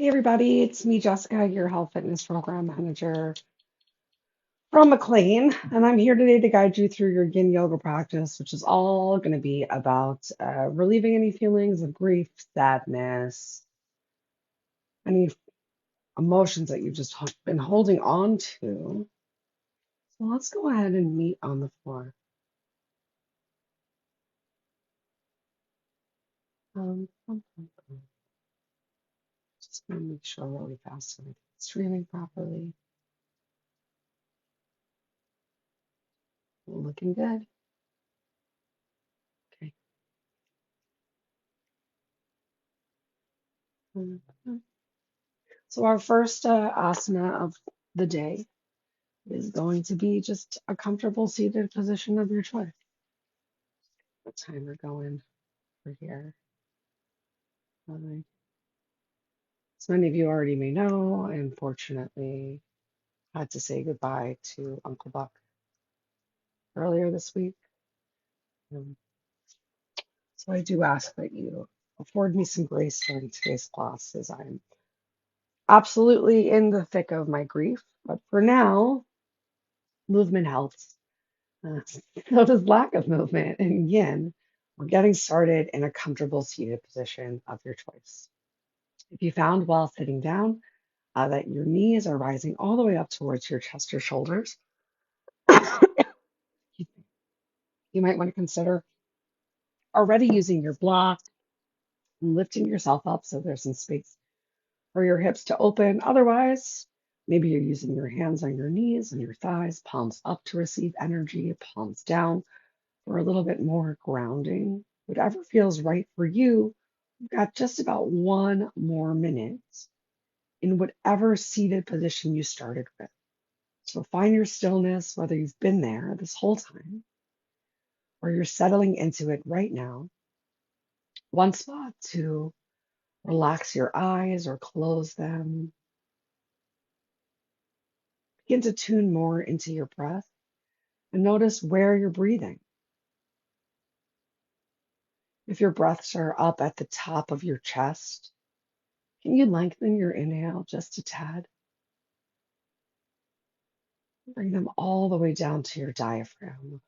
Hey everybody, it's me, Jessica, your health fitness program manager from McLean, and I'm here today to guide you through your Yin Yoga practice, which is all going to be about relieving any feelings of grief, sadness, any emotions that you've just been holding on to. So let's go ahead and meet on the floor. Just going to make sure really fast that it's streaming properly. Looking good. Okay. So our first asana of the day is going to be just a comfortable seated position of your choice. The timer going for here. As many of you already may know, I unfortunately had to say goodbye to Uncle Buck earlier this week. Um, so I do ask that you afford me some grace during today's class as I'm absolutely in the thick of my grief. But for now, movement helps. Uh, so does lack of movement. And yin, we're getting started in a comfortable seated position of your choice. If you found while sitting down that your knees are rising all the way up towards your chest or shoulders, you might want to consider already using your block and lifting yourself up so there's some space for your hips to open. Otherwise, maybe you're using your hands on your knees and your thighs, palms up to receive energy, palms down for a little bit more grounding. Whatever feels right for you. You've got just about 1 more minute in whatever seated position you started with. So find your stillness, whether you've been there this whole time or you're settling into it right now. One spot to relax your eyes or close them. Begin to tune more into your breath and notice where you're breathing. If your breaths are up at the top of your chest, can you lengthen your inhale just a tad? Bring them all the way down to your diaphragm.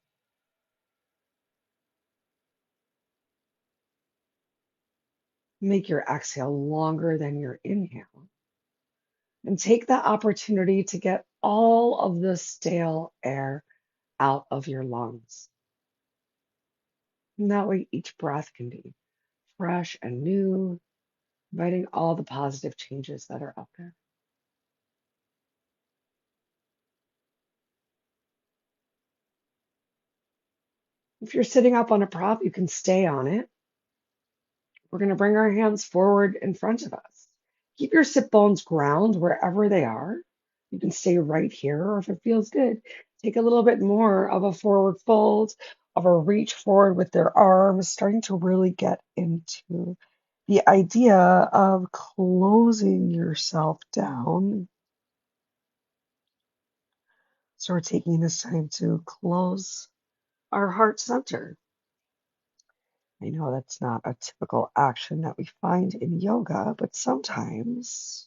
Make your exhale longer than your inhale. And take that opportunity to get all of the stale air out of your lungs. And that way, each breath can be fresh and new, inviting all the positive changes that are up there. If you're sitting up on a prop, you can stay on it. We're going to bring our hands forward in front of us. Keep your sit bones ground wherever they are. You can stay right here, or if it feels good, take a little bit more of a forward fold, of a reach forward with their arms, starting to really get into the idea of closing yourself down. So we're taking this time to close our heart center. I know that's not a typical action that we find in yoga, but sometimes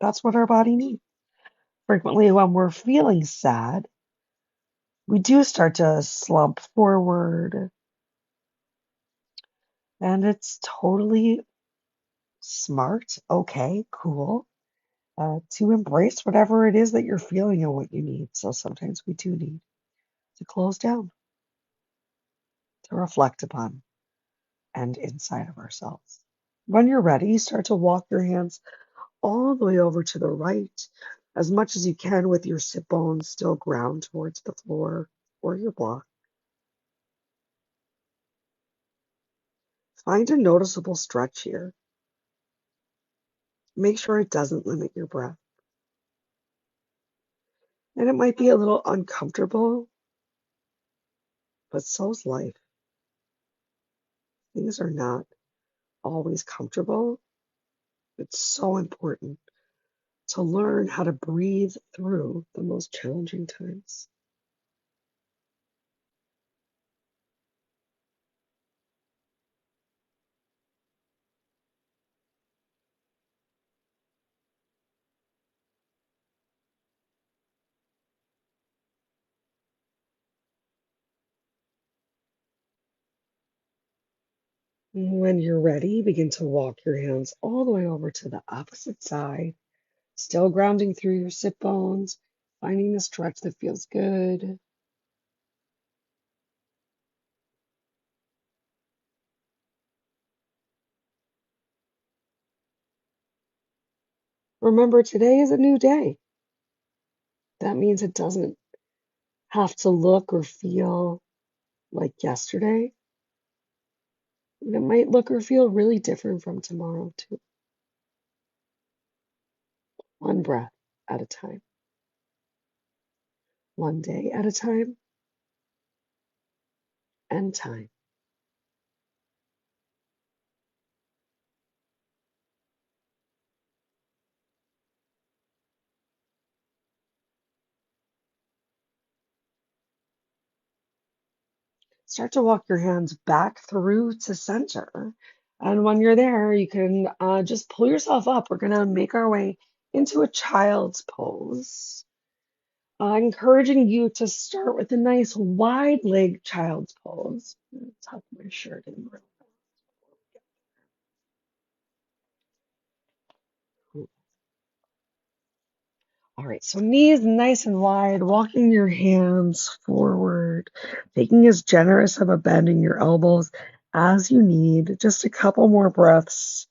that's what our body needs. Frequently, when we're feeling sad, we do start to slump forward, and it's totally smart, okay, cool, to embrace whatever it is that you're feeling and what you need. So sometimes we do need to close down, to reflect upon, and inside of ourselves. When you're ready, start to walk your hands all the way over to the right as much as you can with your sit bones still ground towards the floor or your block. Find a noticeable stretch here. Make sure it doesn't limit your breath. And it might be a little uncomfortable, but so's life. Things are not always comfortable. It's so important to learn how to breathe through the most challenging times. When you're ready, begin to walk your hands all the way over to the opposite side, still grounding through your sit bones, finding the stretch that feels good. Remember, today is a new day. That means it doesn't have to look or feel like yesterday. And it might look or feel really different from tomorrow, too. One breath at a time, one day at a time, and time. Start to walk your hands back through to center. And when you're there, you can just pull yourself up. We're going to make our way into a child's pose, encouraging you to start with a nice wide leg child's pose. Tuck my shirt in real quick. All right, so knees nice and wide, walking your hands forward, taking as generous of a bend in your elbows as you need. Just a couple more breaths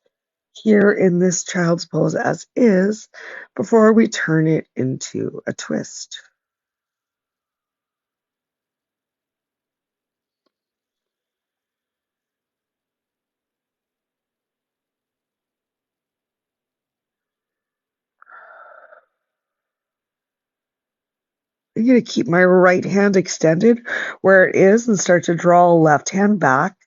here in this child's pose as is before we turn it into a twist. I'm going to keep my right hand extended where it is and start to draw a left hand back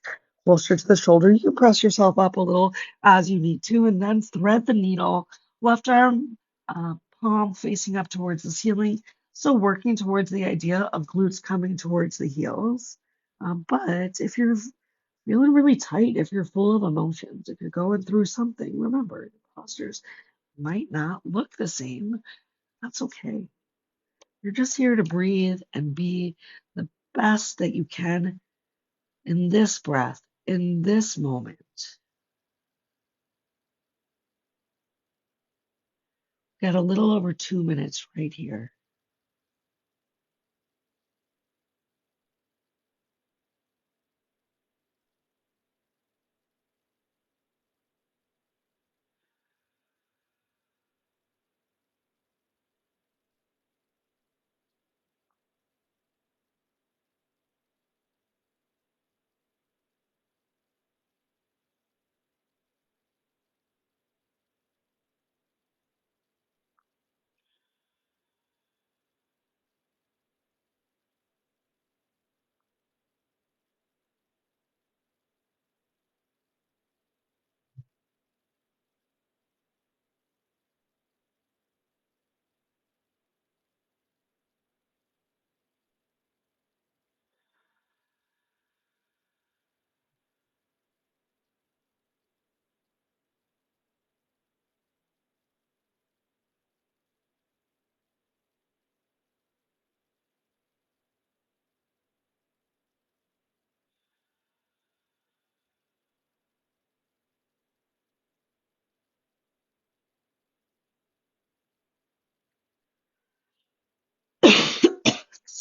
closer to the shoulder. You can press yourself up a little as you need to, and then thread the needle, left arm, palm facing up towards the ceiling. Still working towards the idea of glutes coming towards the heels. But if you're feeling really tight, if you're full of emotions, if you're going through something, remember, your postures might not look the same. That's okay. You're just here to breathe and be the best that you can in this breath, in this moment. Got a little over 2 minutes right here.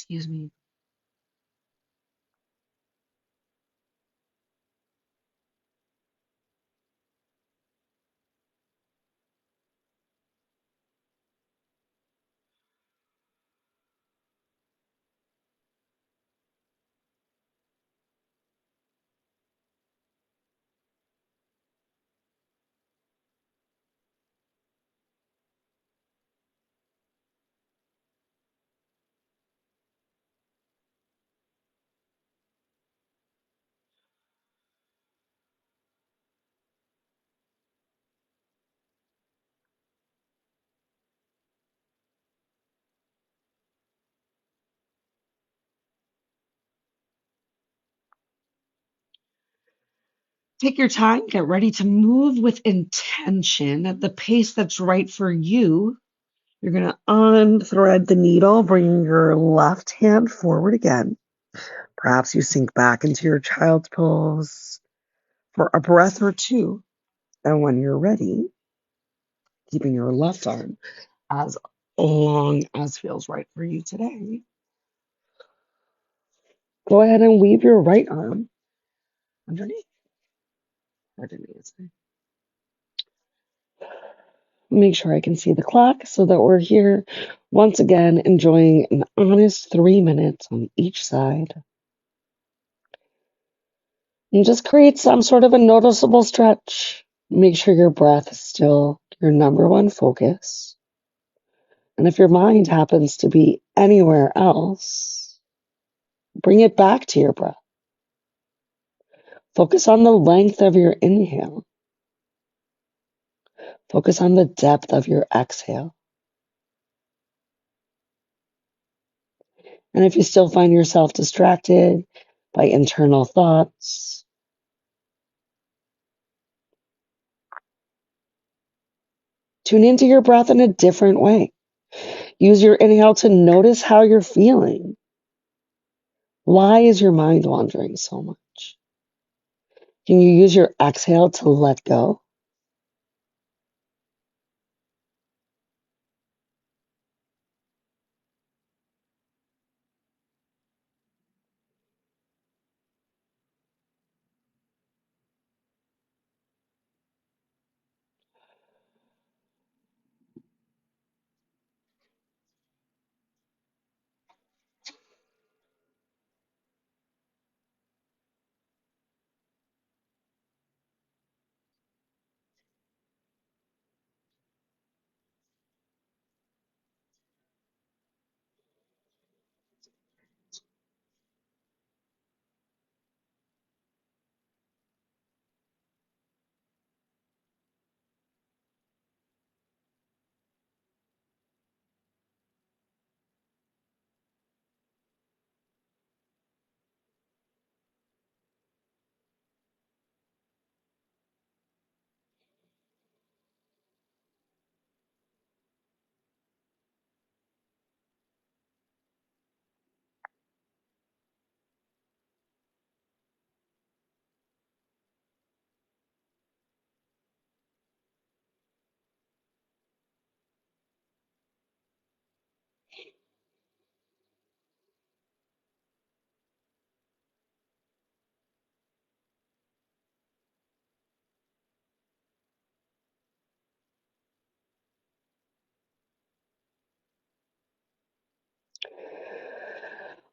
Excuse me. Take your time, get ready to move with intention at the pace that's right for you. You're going to unthread the needle, bringing your left hand forward again. Perhaps you sink back into your child's pose, for a breath or two. And when you're ready, keeping your left arm as long as feels right for you today, go ahead and weave your right arm underneath. Underneath. Make sure I can see the clock so that we're here once again enjoying an honest 3 minutes on each side. And just create some sort of a noticeable stretch. Make sure your breath is still your number one focus. And if your mind happens to be anywhere else, bring it back to your breath. Focus on the length of your inhale. Focus on the depth of your exhale. And if you still find yourself distracted by internal thoughts, tune into your breath in a different way. Use your inhale to notice how you're feeling. Why is your mind wandering so much? Can you use your exhale to let go?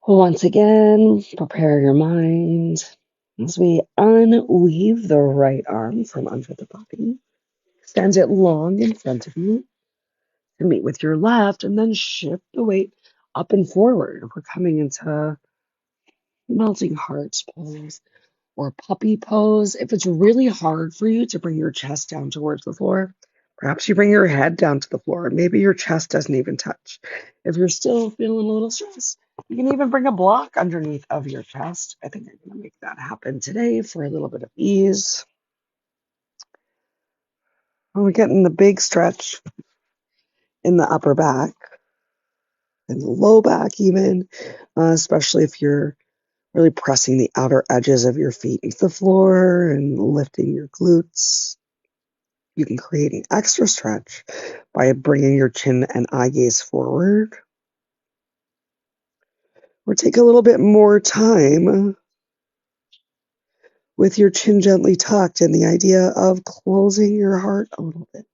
Once again, prepare your mind as we unweave the right arm from under the body. Extend it long in front of you to meet with your left, and then shift the weight up and forward. We're coming into melting hearts pose or puppy pose. If it's really hard for you to bring your chest down towards the floor, perhaps you bring your head down to the floor. Maybe your chest doesn't even touch. If you're still feeling a little stressed, you can even bring a block underneath of your chest. I think I'm going to make that happen today for a little bit of ease. We're getting the big stretch in the upper back and the low back even, especially if you're really pressing the outer edges of your feet into the floor and lifting your glutes. You can create an extra stretch by bringing your chin and eye gaze forward. Or take a little bit more time with your chin gently tucked and the idea of closing your heart a little bit.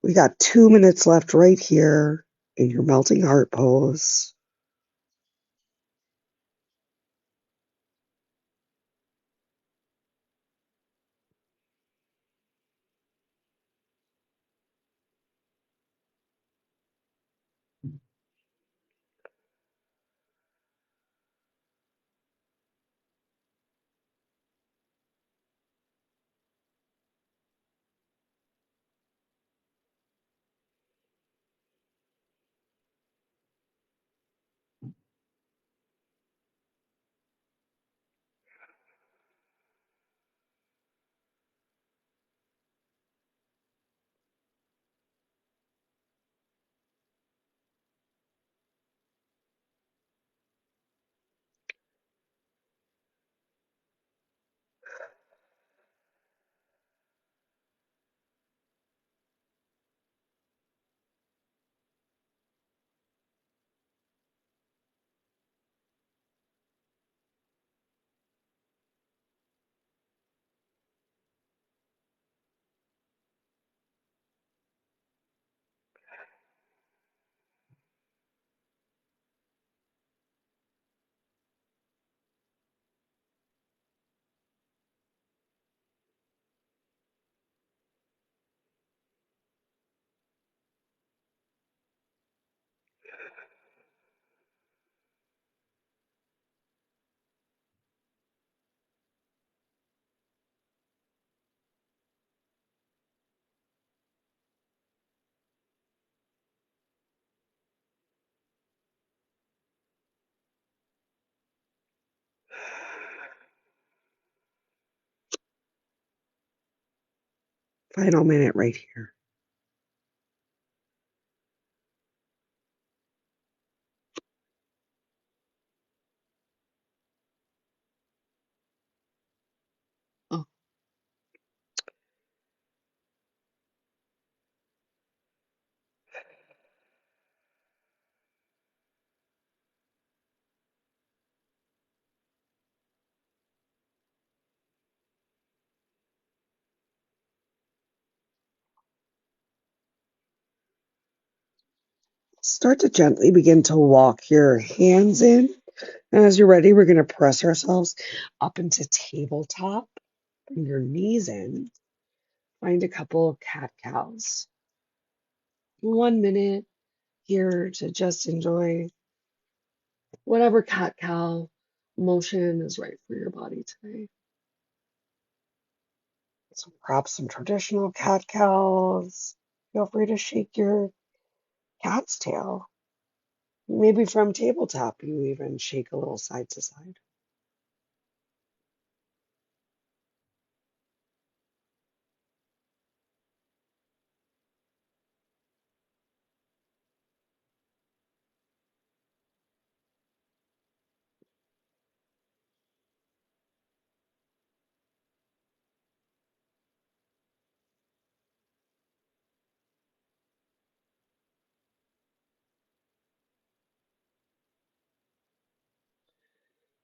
We got 2 minutes left right here in your melting heart pose. Final minute right here. Oh, start to gently begin to walk your hands in. And as you're ready, we're going to press ourselves up into tabletop. Bring your knees in. Find a couple of cat cows. 1 minute here to just enjoy whatever cat cow motion is right for your body today. So perhaps some traditional cat cows. Feel free to shake your cat's tail. Maybe from tabletop, you even shake a little side to side.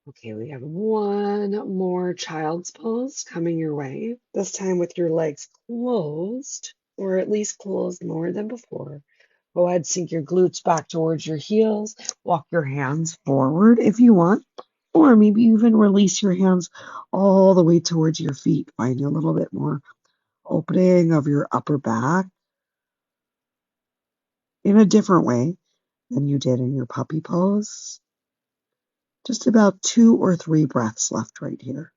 Okay, we have one more child's pose coming your way, this time with your legs closed, or at least closed more than before. Go ahead, sink your glutes back towards your heels, walk your hands forward if you want, or maybe even release your hands all the way towards your feet, finding a little bit more opening of your upper back in a different way than you did in your puppy pose. Just about 2 or 3 breaths left right here.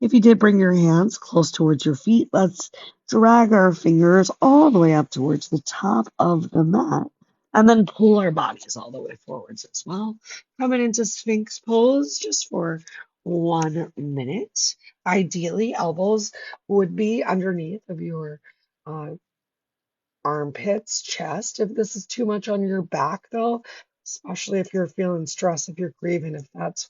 If you did bring your hands close towards your feet, let's drag our fingers all the way up towards the top of the mat and then pull our bodies all the way forwards as well. Coming into Sphinx pose just for 1 minute. Ideally, elbows would be underneath of your uh, armpits, chest. If this is too much on your back, though, especially if you're feeling stress, if you're grieving, if that's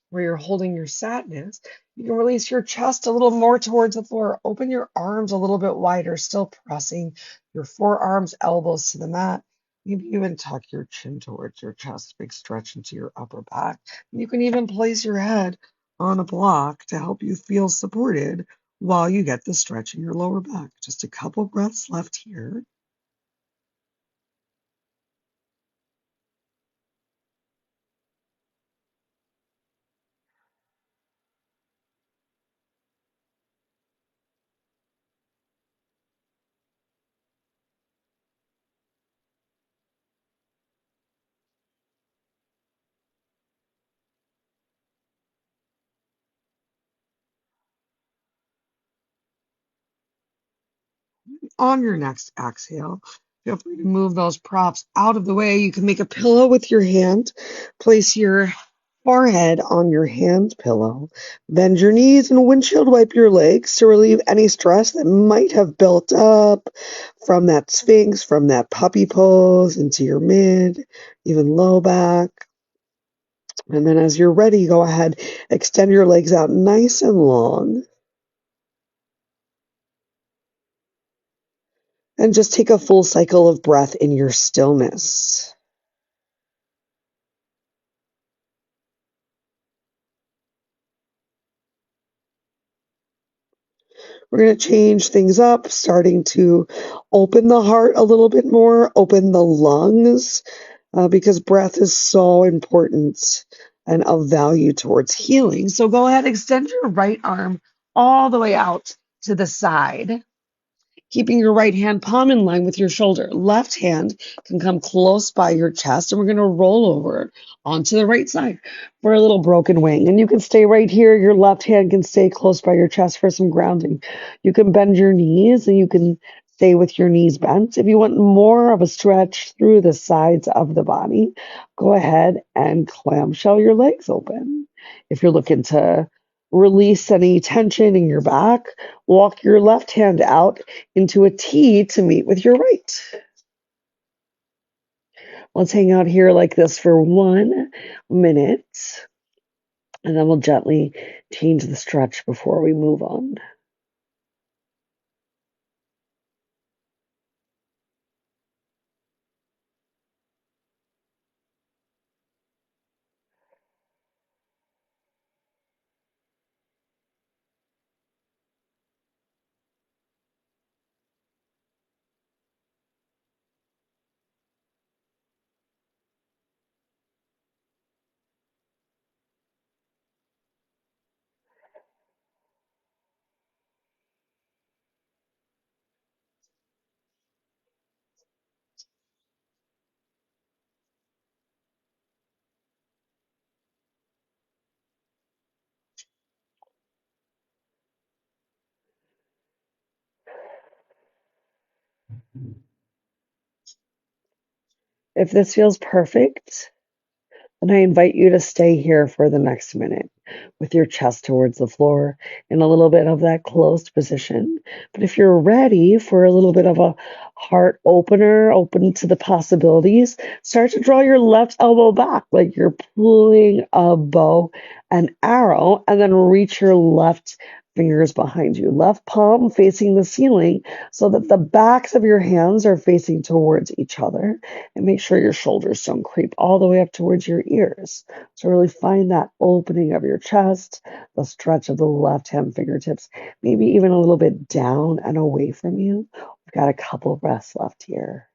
where you're holding your sadness, you can release your chest a little more towards the floor. Open your arms a little bit wider, still pressing your forearms, elbows to the mat. Maybe even tuck your chin towards your chest, big stretch into your upper back. You can even place your head on a block to help you feel supported while you get the stretch in your lower back. Just a couple breaths left here. On your next exhale, feel free to move those props out of the way. You can make a pillow with your hand. Place your forehead on your hand pillow. Bend your knees and windshield wipe your legs to relieve any stress that might have built up from that sphinx, from that puppy pose into your mid, even low back. And then as you're ready, go ahead, extend your legs out nice and long. And just take a full cycle of breath in your stillness. We're going to change things up, starting to open the heart a little bit more, open the lungs, because breath is so important and of value towards healing. So go ahead, extend your right arm all the way out to the side, keeping your right hand palm in line with your shoulder. Left hand can come close by your chest, and we're going to roll over onto the right side for a little broken wing. And you can stay right here. Your left hand can stay close by your chest for some grounding. You can bend your knees, and you can stay with your knees bent. If you want more of a stretch through the sides of the body, go ahead and clamshell your legs open. If you're looking to release any tension in your back, walk your left hand out into a T to meet with your right. Let's hang out here like this for 1 minute, and then we'll gently change the stretch before we move on. If this feels perfect, then I invite you to stay here for the next minute with your chest towards the floor in a little bit of that closed position. But if you're ready for a little bit of a heart opener, open to the possibilities, start to draw your left elbow back like you're pulling a bow and arrow, and then reach your left fingers behind you, left palm facing the ceiling so that the backs of your hands are facing towards each other, and make sure your shoulders don't creep all the way up towards your ears. So really find that opening of your chest, the stretch of the left hand fingertips, maybe even a little bit down and away from you. We've got a couple breaths left here.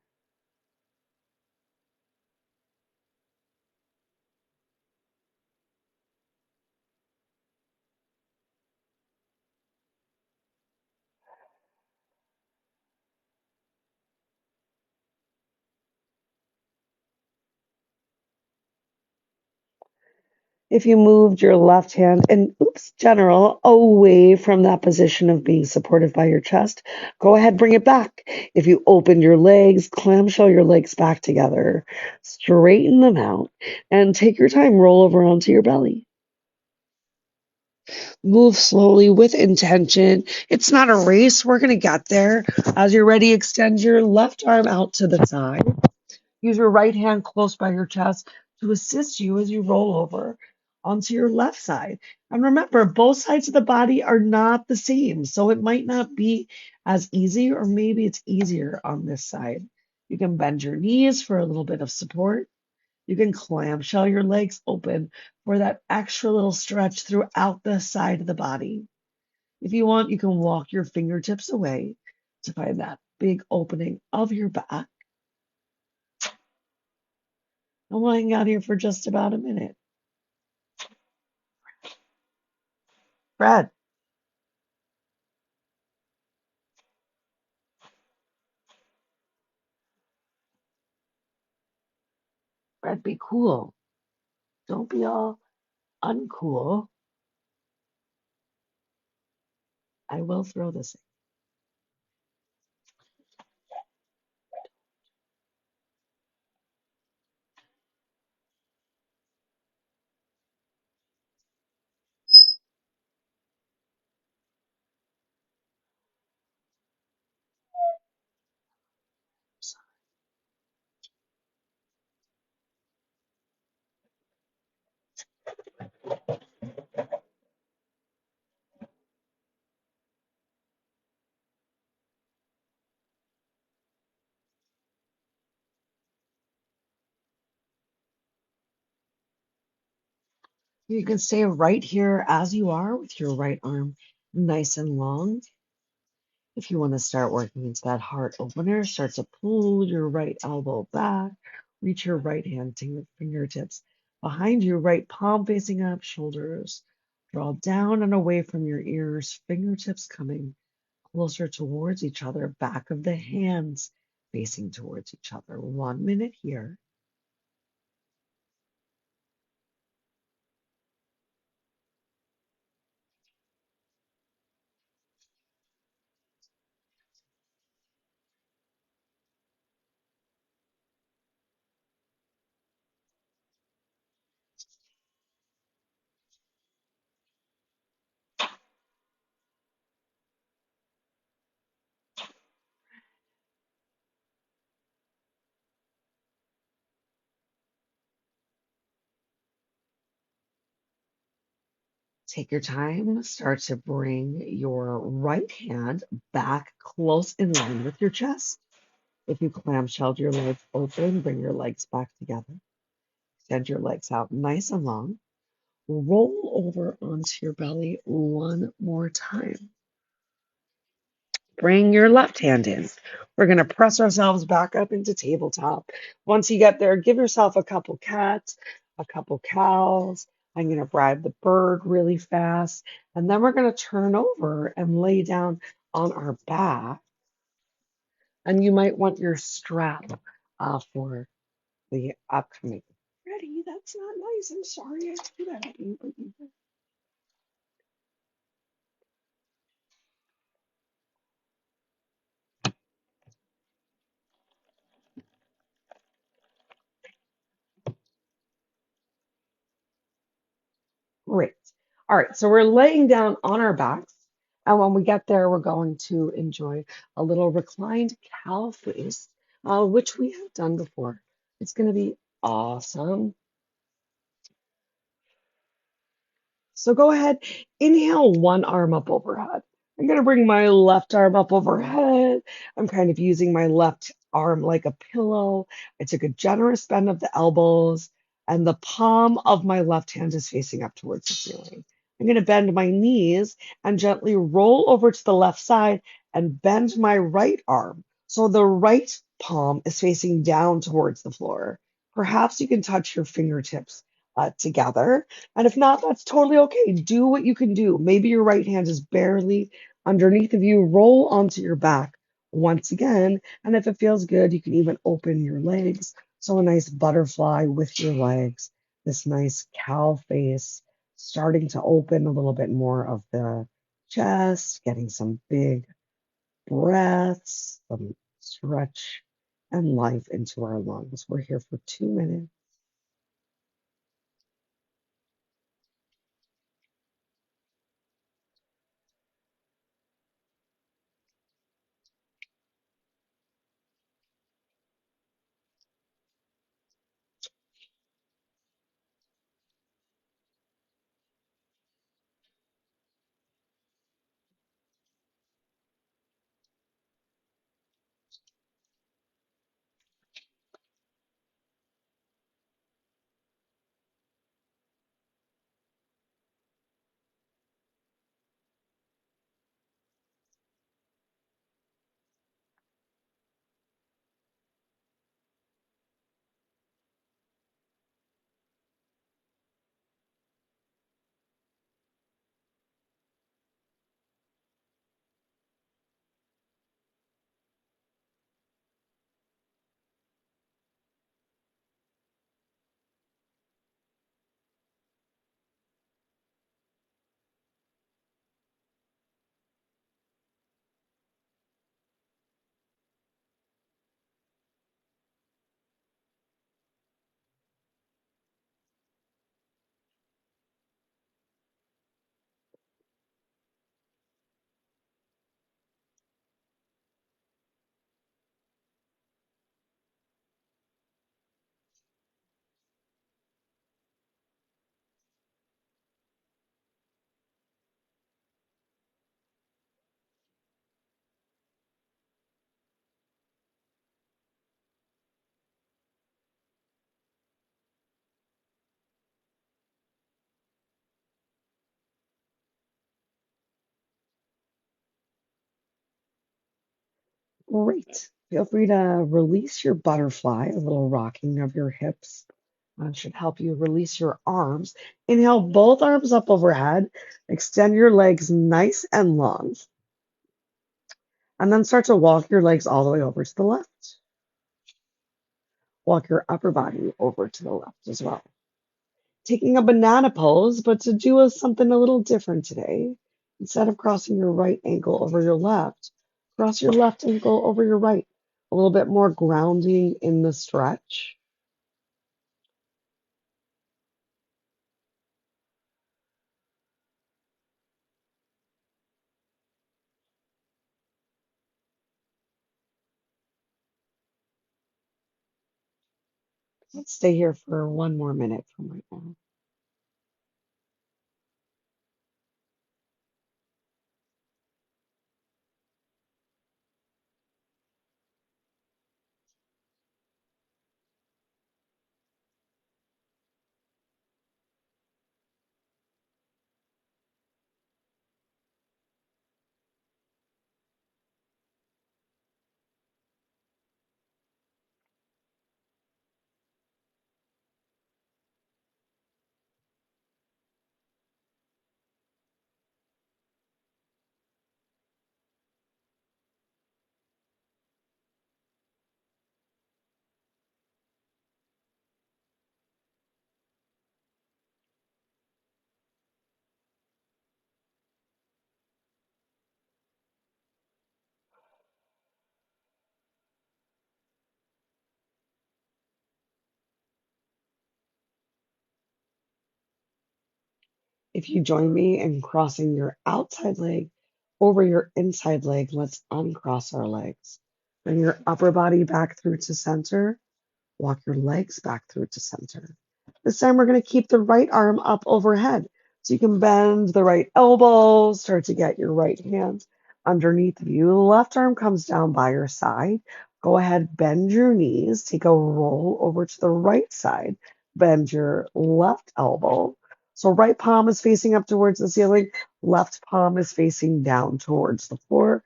If you moved your left hand and general away from that position of being supported by your chest, go ahead, bring it back. If you open your legs, clamshell your legs back together, straighten them out, and take your time, roll over onto your belly. Move slowly with intention. It's not a race. We're going to get there. As you're ready, extend your left arm out to the side. Use your right hand close by your chest to assist you as you roll over onto your left side. And remember, both sides of the body are not the same. So it might not be as easy, or maybe it's easier on this side. You can bend your knees for a little bit of support. You can clamshell your legs open for that extra little stretch throughout the side of the body. If you want, you can walk your fingertips away to find that big opening of your back. And we'll hang out here for just about a minute. Brad, Brad, be cool. Don't be all uncool. I will throw this in. You can stay right here as you are with your right arm nice and long. If you want to start working into that heart opener, start to pull your right elbow back, reach your right hand to your fingertips behind you, right palm facing up, shoulders draw down and away from your ears, fingertips coming closer towards each other, back of the hands facing towards each other. 1 minute here. Take your time. Start to bring your right hand back close in line with your chest. If you clamshelled your legs open, bring your legs back together. Extend your legs out nice and long. Roll over onto your belly one more time. Bring your left hand in. We're going to press ourselves back up into tabletop. Once you get there, give yourself a couple cats, a couple cows. I'm going to ride the bird really fast. And then we're going to turn over and lay down on our back. And you might want your strap for the upcoming. Ready? That's not nice. I'm sorry I threw that at you. Great. All right, so we're laying down on our backs, and when we get there, we're going to enjoy a little reclined cow face, which we have done before. It's going to be awesome. So go ahead, inhale one arm up overhead. I'm going to bring my left arm up overhead. I'm kind of using my left arm like a pillow. I took a generous bend of the elbows, and the palm of my left hand is facing up towards the ceiling. I'm going to bend my knees and gently roll over to the left side and bend my right arm. So the right palm is facing down towards the floor. Perhaps you can touch your fingertips together, and if not, that's totally okay. Do what you can do. Maybe your right hand is barely underneath of you. Roll onto your back once again. And if it feels good, you can even open your legs. So a nice butterfly with your legs, this nice cow face, starting to open a little bit more of the chest, getting some big breaths, some stretch and life into our lungs. We're here for 2 minutes. Great. Feel free to release your butterfly, a little rocking of your hips. Should help you release your arms. Inhale both arms up overhead. Extend your legs nice and long. And then start to walk your legs all the way over to the left. Walk your upper body over to the left as well. Taking a banana pose, but to do something a little different today. Instead of crossing your right ankle over your left, cross your left ankle over your right. A little bit more grounding in the stretch. Let's stay here for one more minute from right now. If you join me in crossing your outside leg over your inside leg, let's uncross our legs. Bring your upper body back through to center. Walk your legs back through to center. This time we're going to keep the right arm up overhead. So you can bend the right elbow, start to get your right hand underneath of you. The left arm comes down by your side. Go ahead, bend your knees, take a roll over to the right side, bend your left elbow. So right palm is facing up towards the ceiling, left palm is facing down towards the floor.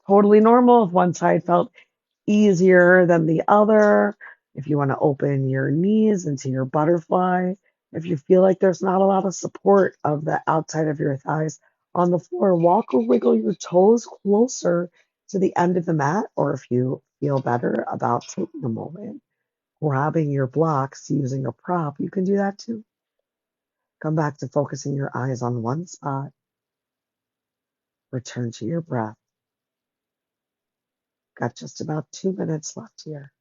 Totally normal if one side felt easier than the other. If you want to open your knees into your butterfly, if you feel like there's not a lot of support of the outside of your thighs on the floor, walk or wiggle your toes closer to the end of the mat. Or if you feel better about taking a moment, grabbing your blocks using a prop, you can do that too. Come back to focusing your eyes on one spot. Return to your breath. Got just about 2 minutes left here.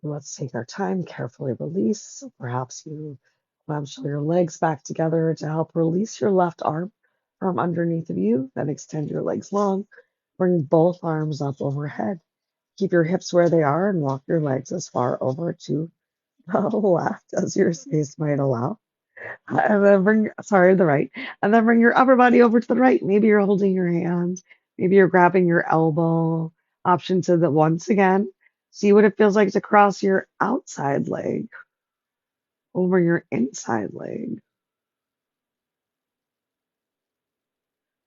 Let's take our time, carefully release. So perhaps you clench your legs back together to help release your left arm from underneath of you. Then extend your legs long. Bring both arms up overhead. Keep your hips where they are and walk your legs as far over to the left as your space might allow. And then the right. And then bring your upper body over to the right. Maybe you're holding your hand. Maybe you're grabbing your elbow. Option to the once again. See what it feels like to cross your outside leg over your inside leg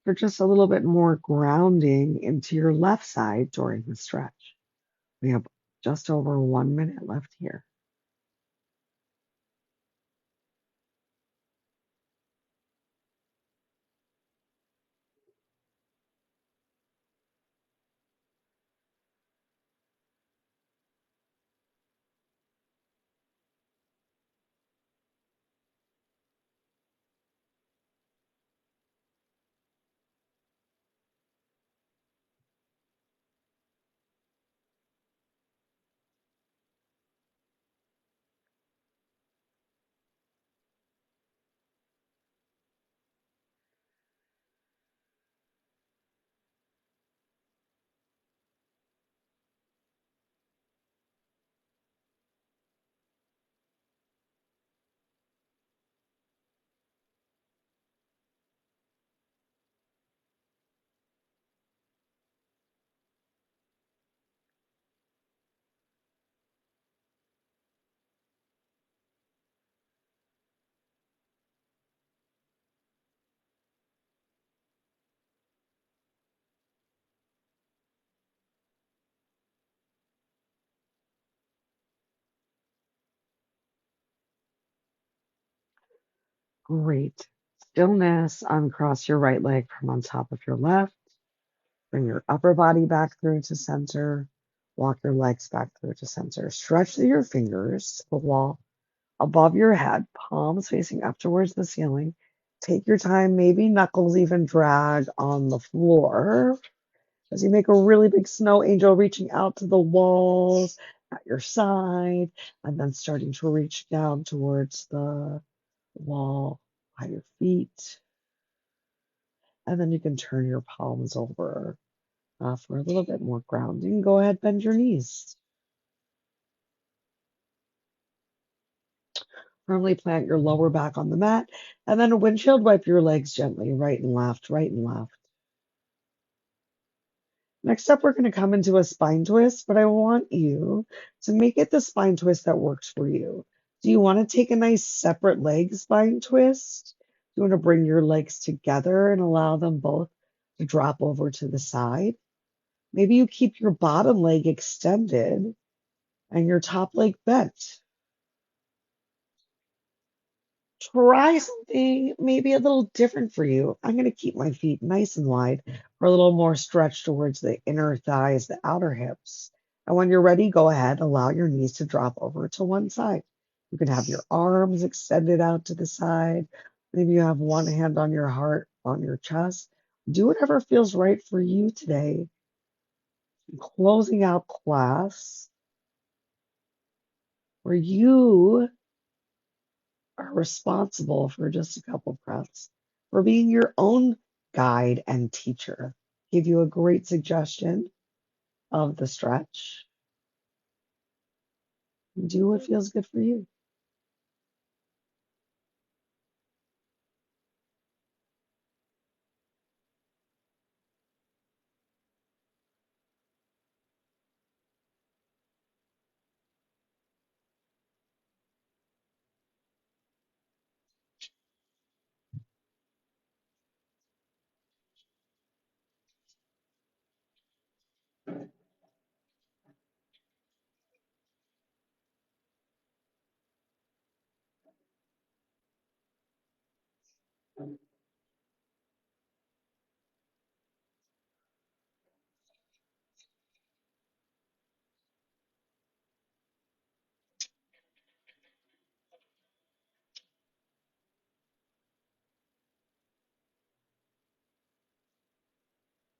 for just a little bit more grounding into your left side during the stretch. We have just over 1 minute left here. Great. Stillness. Uncross your right leg from on top of your left. Bring your upper body back through to center. Walk your legs back through to center. Stretch through your fingers to the wall above your head, palms facing up towards the ceiling. Take your time, maybe knuckles even drag on the floor as you make a really big snow angel, reaching out to the walls at your side, and then starting to reach down towards the wall by your feet. And then you can turn your palms over for a little bit more grounding. Go ahead, bend your knees. Firmly plant your lower back on the mat, and then windshield wipe your legs gently, right and left, right and left. Next up, we're going to come into a spine twist, but I want you to make it the spine twist that works for you. Do you want to take a nice separate leg spine twist? Do you want to bring your legs together and allow them both to drop over to the side? Maybe you keep your bottom leg extended and your top leg bent. Try something maybe a little different for you. I'm going to keep my feet nice and wide for a little more stretch towards the inner thighs, the outer hips. And when you're ready, go ahead, allow your knees to drop over to one side. You can have your arms extended out to the side. Maybe you have one hand on your heart, on your chest. Do whatever feels right for you today. Closing out class where you are responsible for just a couple breaths, for being your own guide and teacher. Give you a great suggestion of the stretch. Do what feels good for you.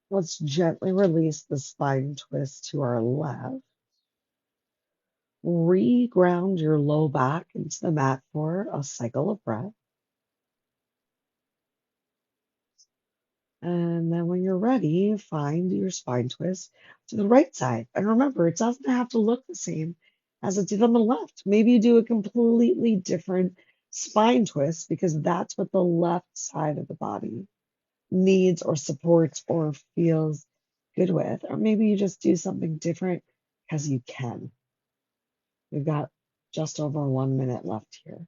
Let's gently release the spine twist to our left. Reground your low back into the mat for a cycle of breath. And then when you're ready, find your spine twist to the right side. And remember, it doesn't have to look the same as it did on the left. Maybe you do a completely different spine twist because that's what the left side of the body needs or supports or feels good with. Or maybe you just do something different because you can. We've got just over 1 minute left here.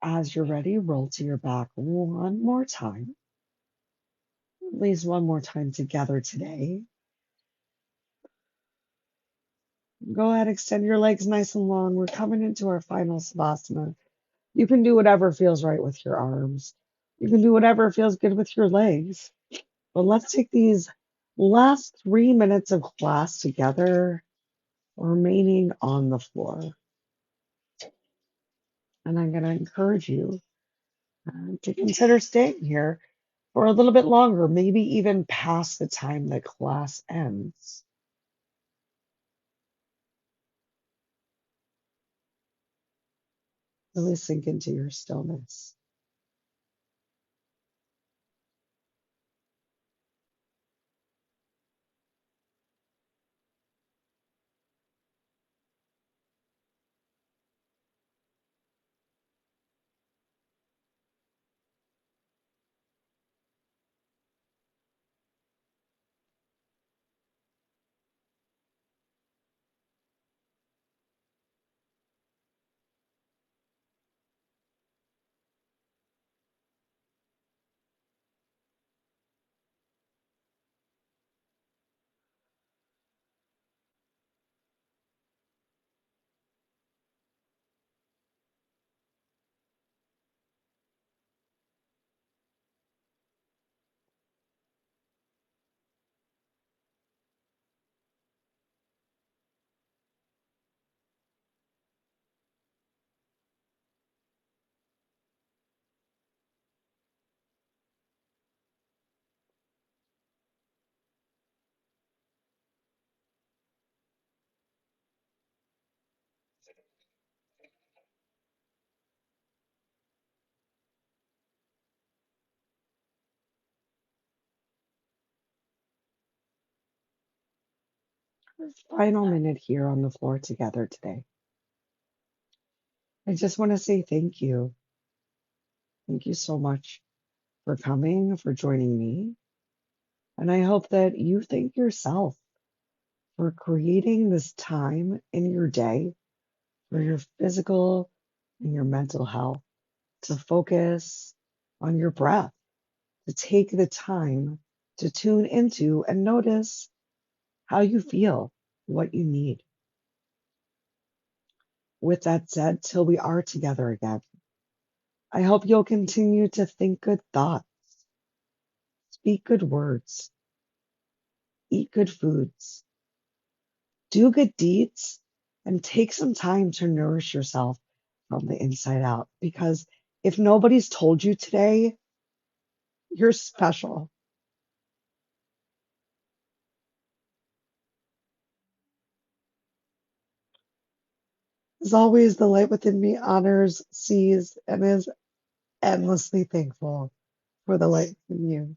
As you're ready, roll to your back one more time, at least one more time together today. Go ahead, extend your legs nice and long. We're coming into our final Savasana. You can do whatever feels right with your arms. You can do whatever feels good with your legs. But let's take these last 3 minutes of class together, remaining on the floor. And I'm going to encourage you to consider staying here for a little bit longer, maybe even past the time that class ends. Really sink into your stillness. Final minute here on the floor together today. I just want to say thank you. Thank you so much for coming, for joining me. And I hope that you thank yourself for creating this time in your day for your physical and your mental health to focus on your breath, to take the time to tune into and notice how you feel, what you need. With that said, till we are together again, I hope you'll continue to think good thoughts, speak good words, eat good foods, do good deeds, and take some time to nourish yourself from the inside out. Because if nobody's told you today, you're special. As always, the light within me honors, sees, and is endlessly thankful for the light in you.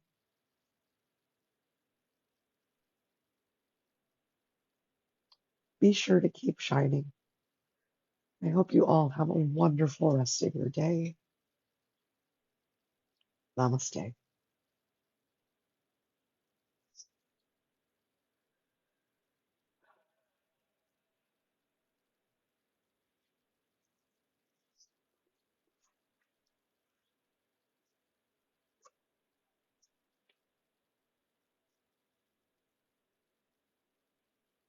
Be sure to keep shining. I hope you all have a wonderful rest of your day. Namaste.